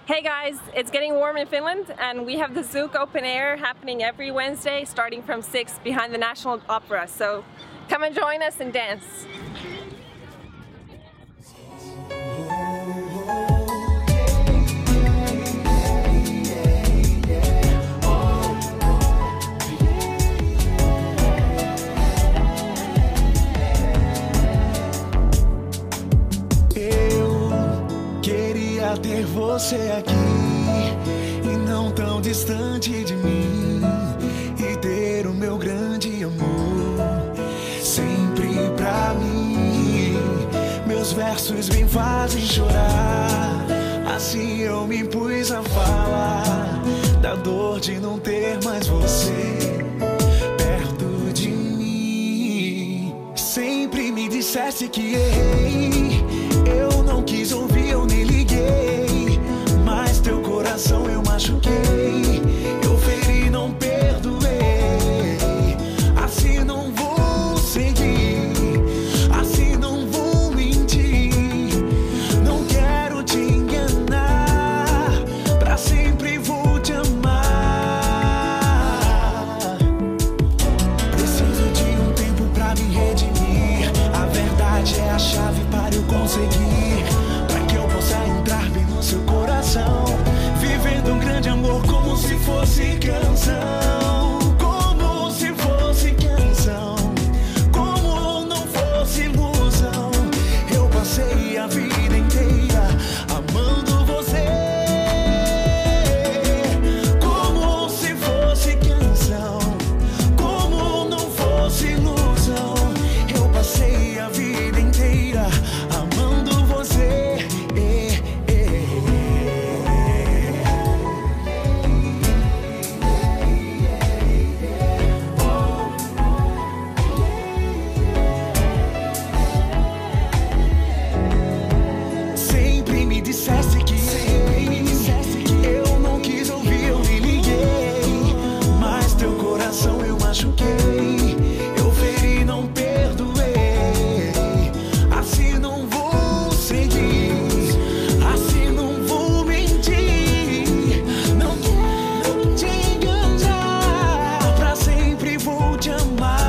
Hey guys, it's getting warm in Finland and we have the Zouk Open Air happening every Wednesday starting from 6 behind the National Opera. So come and join us and dance. Ter você aqui e não tão distante de mim, e ter o meu grande amor sempre pra mim. Meus versos me fazem chorar, assim eu me pus a falar da dor de não ter mais você perto de mim. Sempre me disseste que errei, eu não quis ouvir, eu nem liguei, mas teu coração eu machuquei, eu feri, não perdoei. Assim não vou seguir, assim não vou mentir, não quero te enganar, pra sempre vou te amar. Preciso de um tempo pra me redimir, a verdade é a chave para eu conseguir, pra que eu possa entrar bem no seu coração, vivendo um grande amor como se fosse canção, como se fosse canção, como não fosse ilusão. Eu passei a vida inteira amando você, como se fosse canção, como não fosse ilusão. Eu passei a vida inteira amando você. Sempre me disseste que eu não quis ouvir, eu nem liguei, mas teu coração eu machuquei, eu feri, não perdoei. Assim não vou seguir, assim não vou mentir, não quero te enganar, pra sempre vou te amar.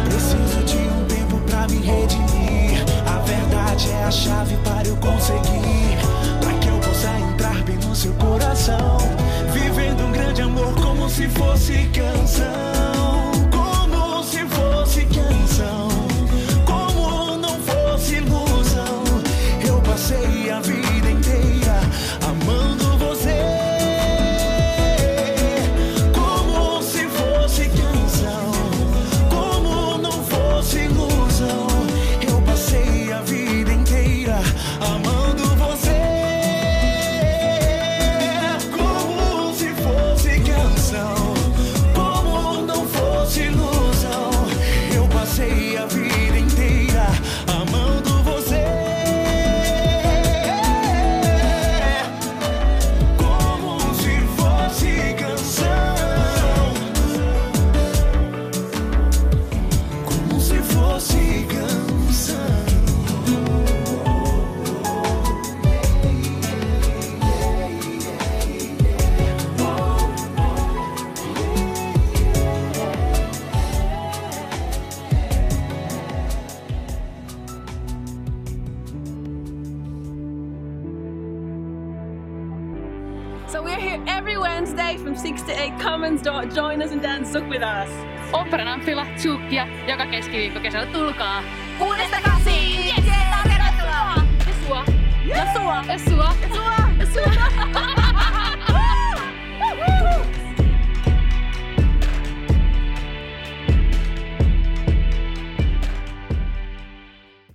Preciso de um tempo pra me redimir, a verdade é a chave para eu conseguir, pra que eu possa entrar bem no seu coração, vivendo um grande amor como se fosse canção, como se fosse canção, como não fosse ilusão. Eu passei a vida inteira amando você, como se fosse canção, como não fosse ilusão. Eu passei a vida inteira amando você, como se fosse canção, como não fosse ilusão. Eu passei a vida inteira amando você, como se fosse canção, como se fosse canção. So we're here every Wednesday from 6 to 8. Come and join us and dance Zouk with us. Operan Amphilla Zoukia joka keskiviikko kesällä, tulkaa. 6–8. Tervetuloa! Ja sua. Ja sua! Ja sua. Ja sua!